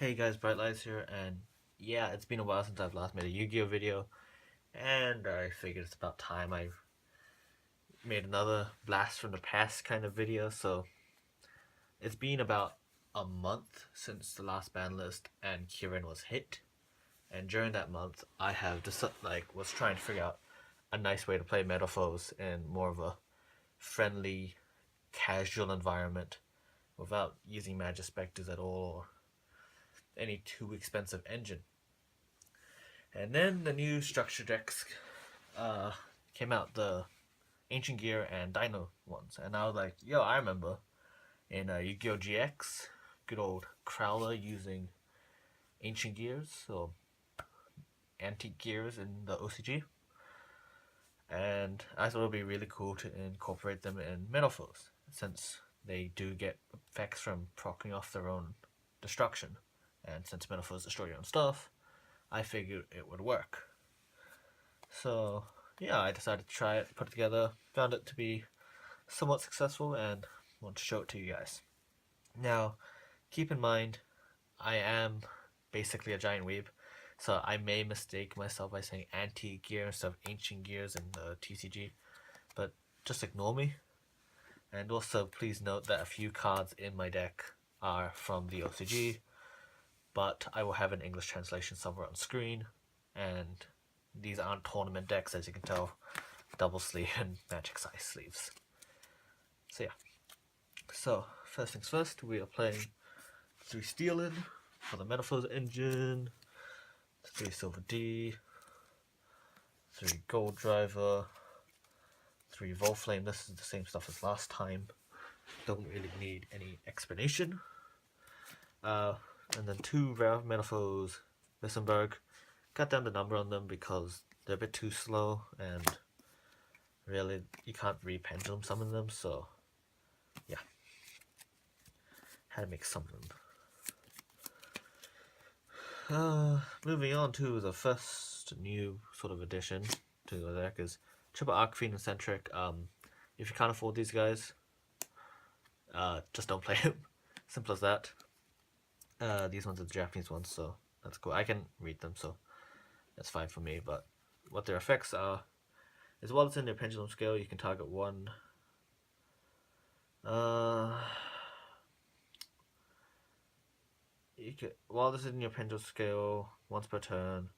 Hey guys, Bright Lights here, and yeah, it's been a while since I've last made a Yu-Gi-Oh video, and I figured it's about time I made another blast from the past kind of video. So it's been about a month since the last ban list and Kieran was hit, and during that month I have just was trying to figure out a nice way to play Metalfoes in more of a friendly, casual environment without using Magic Spectres at all or any too expensive engine. And then the new structure decks uh, came out, the Ancient Gear and Dino ones. And I was like, yo, I remember in Yu-Gi-Oh! GX, good old Crowler using Ancient Gears, so antique gears in the OCG. And I thought it would be really cool to incorporate them in Metalfoes, since they do get effects from proccing off their own destruction. And since Metalfoes destroy your own stuff, I figured it would work. So yeah, I decided to try it, put it together, found it to be somewhat successful, and want to show it to you guys. Now, keep in mind, I am basically a giant weeb, so I may mistake myself by saying antique gear instead of ancient gears in the TCG, but just ignore me. And also, please note that a few cards in my deck are from the OCG, but I will have an English translation somewhere on screen, and these aren't tournament decks, as you can tell. Double sleeve and magic size sleeves. So yeah. So first things first, we are playing 3 Steelin for the Metalfoes engine, 3 Silver D, 3 Gold Driver, 3 Volflame. This is the same stuff as last time. Don't really need any explanation. And then 2 rare Metalfoes Wissenberg. Cut down the number on them because they're a bit too slow, and really you can't re-pendulum summon them, so yeah, had to make some of them. Moving on to the first new sort of addition to the deck is Triple Arcfiend and Centric. If you can't afford these guys, just don't play them. Simple as that. These ones are the Japanese ones, so that's cool. I can read them, so that's fine for me. But what their effects are is, while it's in their pendulum scale, you can target one. While this is in your pendulum scale, once per turn,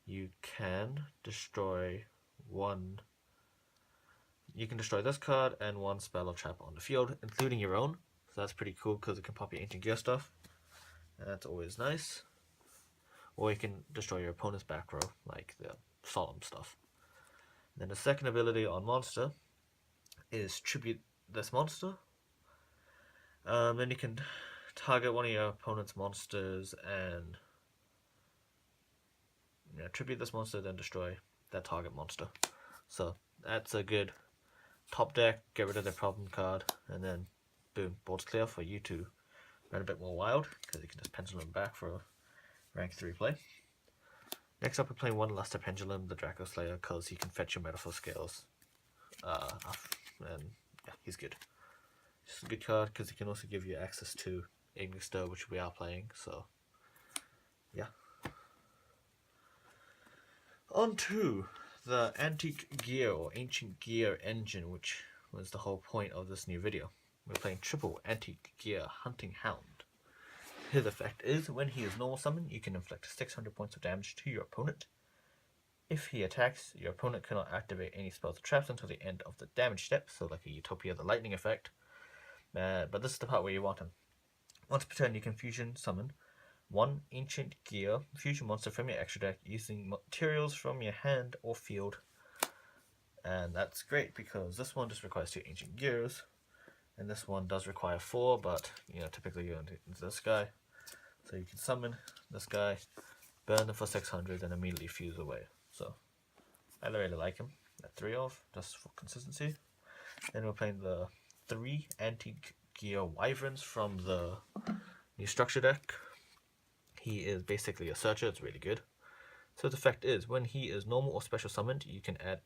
you can destroy one. You can destroy this card and one spell or trap on the field, including your own. So that's pretty cool because it can pop your ancient gear stuff, and that's always nice. Or you can destroy your opponent's back row, like the solemn stuff. And then the second ability on monster is tribute this monster. Then you can target one of your opponent's monsters and tribute this monster, then destroy that target monster. So that's a good top deck, get rid of the problem card, and then boom, board's clear for you to run a bit more wild, because you can just pendulum back for a rank 3 play. Next up, we're playing one Luster Pendulum, the Draco Slayer, because he can fetch your Metalfoe scales. And yeah, he's good. It's a good card because he can also give you access to Ignister, which we are playing, so yeah. On to the Antique Gear or Ancient Gear engine, which was the whole point of this new video. We're playing triple Antique Gear Hunting Hound. His effect is, when he is normal summoned, you can inflict 600 points of damage to your opponent. If he attacks, your opponent cannot activate any spells or traps until the end of the damage step, so like a Utopia the Lightning effect. But this is the part where you want him. Once per turn, you can fusion summon one Ancient Gear fusion monster from your extra deck using materials from your hand or field. And that's great because this one just requires 2 Ancient Gears, and this one does require 4, but typically you're into this guy. So you can summon this guy, burn them for 600, and immediately fuse away. So I really like him at 3 of, just for consistency. Then we're playing the 3 Antique Gear Wyverns from the new structure deck. He is basically a searcher, it's really good. So his effect is, when he is normal or special summoned, you can add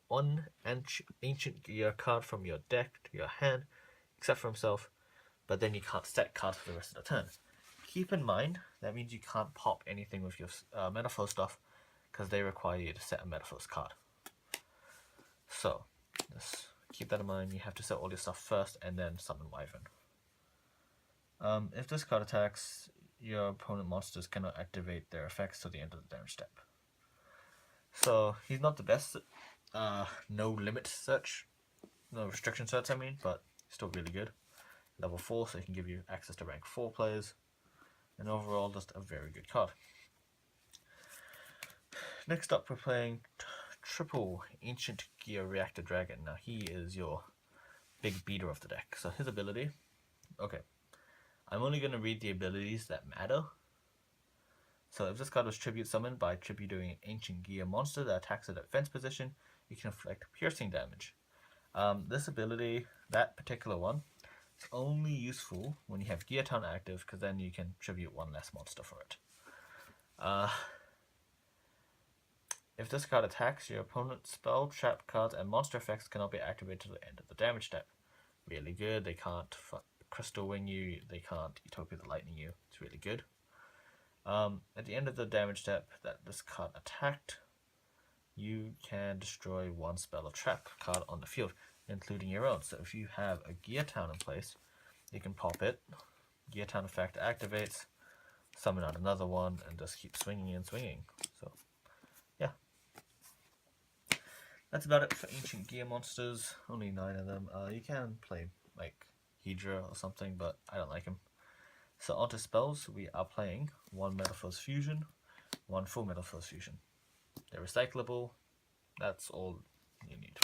one Ancient Gear card from your deck to your hand, except for himself, but then you can't set cards for the rest of the turn. keep in mind that means you can't pop anything with your Metalfoe stuff because they require you to set a Metalfoes card. So just keep that in mind. You have to set all your stuff first and then summon Wyvern. If this card attacks, your opponent monsters cannot activate their effects till the end of the damage step. So he's not the best no limit search, no restriction search I mean, but still really good. Level 4, so he can give you access to rank 4 players, and overall just a very good card. Next up we're playing triple Ancient Gear Reactor Dragon. Now he is your big beater of the deck. So his ability, okay, I'm only going to read the abilities that matter. So if this card was tribute summoned by tributing an Ancient Gear monster that attacks a defense position, you can inflict piercing damage. This ability, that particular one, is only useful when you have Gear Town active, because then you can tribute one less monster for it. If this card attacks, your opponent's spell, trap cards, and monster effects cannot be activated to the end of the damage step. Really good. They can't Crystal Wing you, they can't Utopia the Lightning you. It's really good. At the end of the damage step that this card attacked, you can destroy one spell or trap card on the field, including your own. So if you have a Gear Town in place, you can pop it, Gear Town effect activates, summon out another one, and just keep swinging and swinging. So, yeah. That's about it for Ancient Gear monsters. Only 9 of them. You can play, like, Hydra or something, but I don't like him. So onto spells, we are playing 1 Metalfoes Fusion, 1 full Metalfoes Fusion. They're recyclable. That's all you need.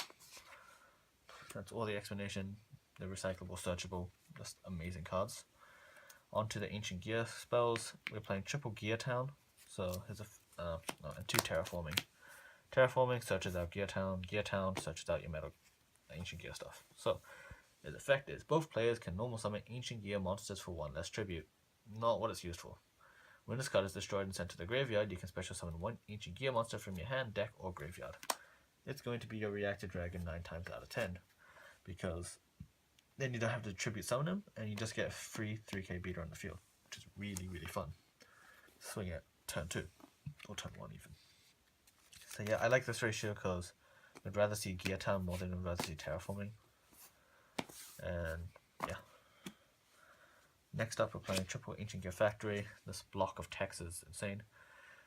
That's all the explanation. They're recyclable, searchable, just amazing cards. Onto the Ancient Gear spells, we're playing triple Gear Town. So here's and 2 Terraforming. Terraforming searches out Gear Town searches out your Ancient Gear stuff. So its effect is both players can normal summon Ancient Gear monsters for 1 less tribute. Not what it's used for. When this card is destroyed and sent to the graveyard, you can special summon 1 Ancient Gear monster from your hand, deck, or graveyard. It's going to be your Reactor Dragon 9 times out of 10, because then you don't have to tribute summon him, and you just get a free 3k beater on the field, which is really, really fun. Swing at turn 2, or turn 1 even. So yeah, I like this ratio because I'd rather see Gear Town more than I'd rather see Terraforming. And yeah. Next up, we're playing triple Ancient Gear Factory. This block of text is insane.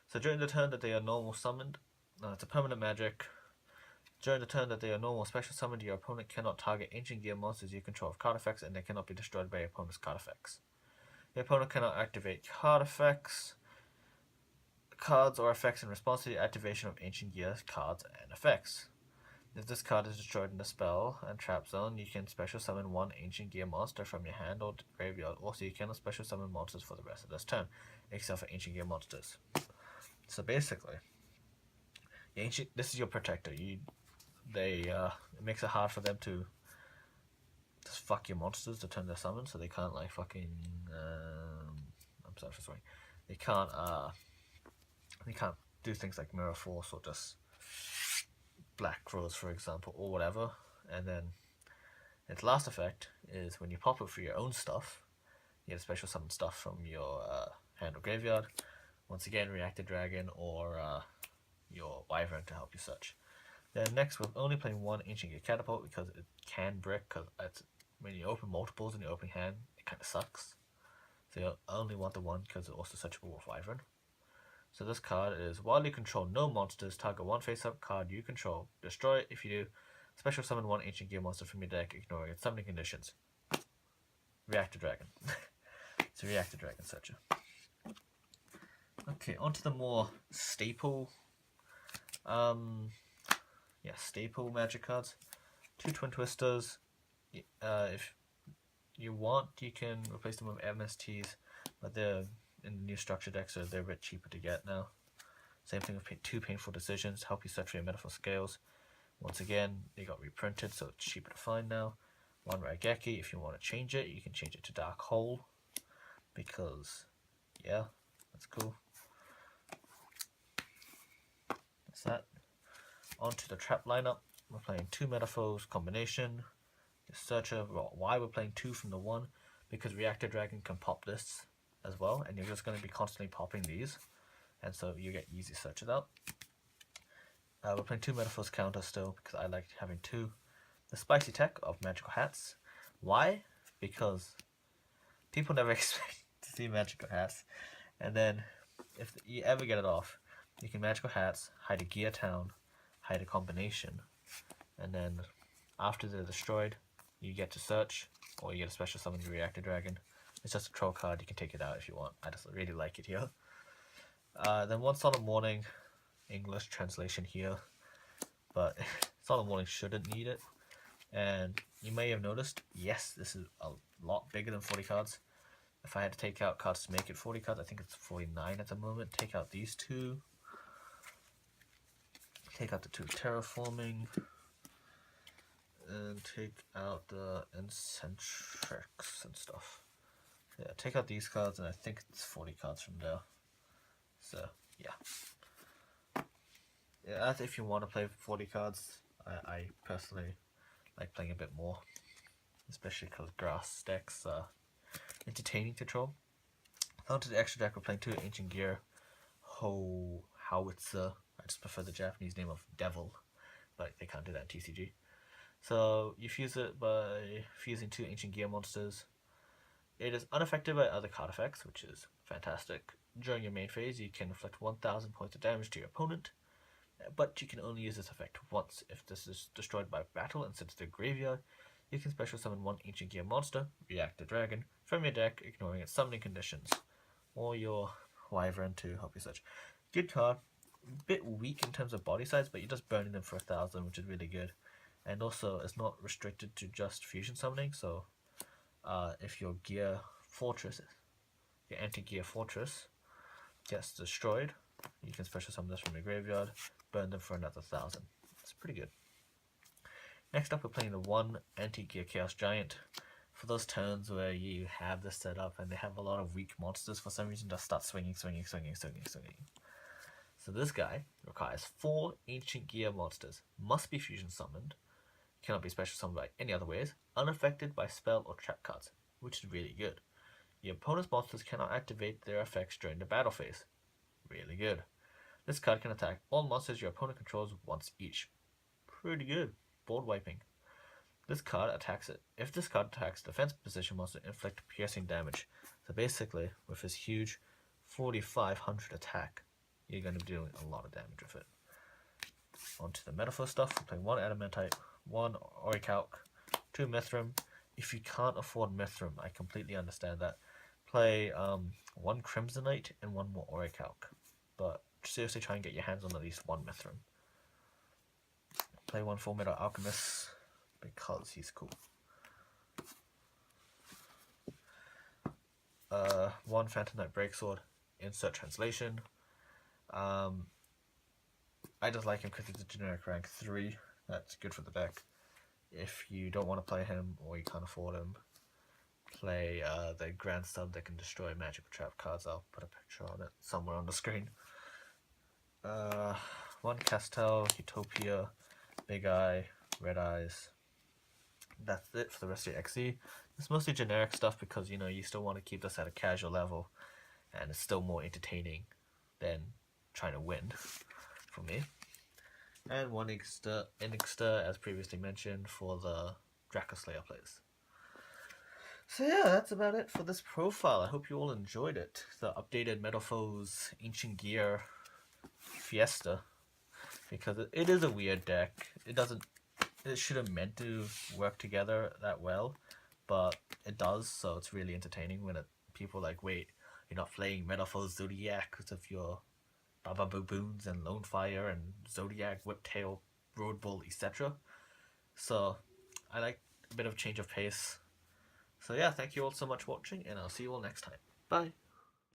So during the turn that they are normal summoned, it's a permanent magic. During the turn that they are normal special summoned, your opponent cannot target Ancient Gear monsters you control with card effects, and they cannot be destroyed by your opponent's card effects. Your opponent cannot activate card effects, cards, or effects in response to the activation of Ancient Gear cards and effects. If this card is destroyed in the spell and trap zone, you can special summon 1 Ancient Gear monster from your hand or graveyard. Also, you cannot special summon monsters for the rest of this turn, except for Ancient Gear monsters. So basically, this is your protector. It makes it hard for them to just fuck your monsters to turn their summon, so they can't like fucking. I'm sorry. They can't do things like Mirror Force or just Black Crows, for example, or whatever. And then its last effect is when you pop it for your own stuff, you get a special summon stuff from your hand or graveyard. Once again, Reactor Dragon or your Wyvern to help you search. Then next, we're only playing 1 Ancient Gear Catapult because it can brick, because when you open multiples in your opening hand, it kind of sucks. So you only want the one because it's also searchable with Wyvern. So this card is, while you control no monsters, target 1 face-up card you control. Destroy it. If you do, special summon 1 Ancient Gear monster from your deck, ignoring its summoning conditions. Reactor Dragon. It's a Reactor Dragon Searcher. Okay, onto the more staple, staple magic cards. 2 Twin Twisters. If you want, you can replace them with MSTs, but they're in the new structure deck, so they're a bit cheaper to get now. Same thing with 2 Painful Decisions, help you search for your Metalfoe scales. Once again, they got reprinted, so it's cheaper to find now. 1 Raigeki, if you want to change it, you can change it to Dark Hole, because, yeah, that's cool. That's that. Onto the trap lineup, we're playing 2 Metalfoes combination. The Searcher, why we're playing 2 from the 1, because Reactor Dragon can pop this as well, and you're just going to be constantly popping these, and so you get easy searches out. We're playing 2 Metalfoes counter still because I like having 2. The spicy tech of magical hats. Why? Because people never expect to see magical hats, and then if you ever get it off, you can magical hats, hide a gear town, hide a combination, and then after they're destroyed, you get to search, or you get a special summon the Reactor Dragon. It's just a troll card, you can take it out if you want. I just really like it here. Then one Solemn Warning, English translation here, but Solemn Warning shouldn't need it. And you may have noticed, yes, this is a lot bigger than 40 cards. If I had to take out cards to make it 40 cards, I think it's 49 at the moment. Take out these 2. Take out the 2 Terraforming. And take out the Incentrics and stuff. Yeah, take out these cards, and I think it's 40 cards from there. So, yeah. Yeah, that's if you want to play 40 cards. I personally like playing a bit more. Especially because grass decks are entertaining to troll. Onto the extra deck, we're playing 2 Ancient Gear Howitzer. I just prefer the Japanese name of Devil, but they can't do that in TCG. So you fuse it by fusing 2 Ancient Gear monsters. It is unaffected by other card effects, which is fantastic. During your main phase, you can inflict 1000 points of damage to your opponent, but you can only use this effect once. If this is destroyed by battle and sent to the graveyard, you can special summon 1 Ancient Gear monster, Reactor Dragon, from your deck, ignoring its summoning conditions, or your Wyvern to help you search. Good card. Bit weak in terms of body size, but you're just burning them for 1000, which is really good. And also, it's not restricted to just fusion summoning, so if your Gear Fortress, your anti-Gear Fortress, gets destroyed, you can special summon this from your graveyard, burn them for another 1000. That's pretty good. Next up, we're playing the 1 anti-Gear Chaos Giant. For those turns where you have this set up and they have a lot of weak monsters, for some reason just start swinging. So this guy requires 4 Ancient Gear monsters, must be fusion summoned, cannot be special summoned by any other ways, unaffected by spell or trap cards, which is really good. Your opponent's monsters cannot activate their effects during the battle phase. Really good. This card can attack all monsters your opponent controls once each. Pretty good. Board wiping. This card attacks it. If this card attacks defense position monster, inflict piercing damage. So basically, with this huge 4500 attack, you're going to be doing a lot of damage with it. Onto the Metalfoe stuff. We're playing 1 Adamantite, 1 Orichalc, 2 Mithram. If you can't afford Mithram, I completely understand that. Play 1 Crimsonite and 1 more Orichalc. But seriously try and get your hands on at least 1 Mithram. Play 1 Full Metal Alchemist because he's cool. 1 Phantom Knight Breaksword, insert translation. I just like him because he's a generic rank 3. That's good for the deck. If you don't want to play him or you can't afford him, play the Grand Sub that can destroy magical trap cards. I'll put a picture on it somewhere on the screen. 1 Castel, Utopia, Big Eye, Red Eyes. That's it for the rest of your XE. It's mostly generic stuff because you still want to keep this at a casual level, and it's still more entertaining than trying to win for me. And 1 Inixter, as previously mentioned, for the Dracoslayer players. So yeah, that's about it for this profile. I hope you all enjoyed it. The updated Metalfoes Ancient Gear Fiesta, because it is a weird deck. It should have meant to work together that well, but it does, so it's really entertaining when people are like, wait, you're not playing Metalfoes Zodiac because of your Baba Baboons and Lone Fire and Zodiac, Whiptail, Road Bull, etc. So I like a bit of change of pace. So yeah, thank you all so much for watching, and I'll see you all next time. Bye!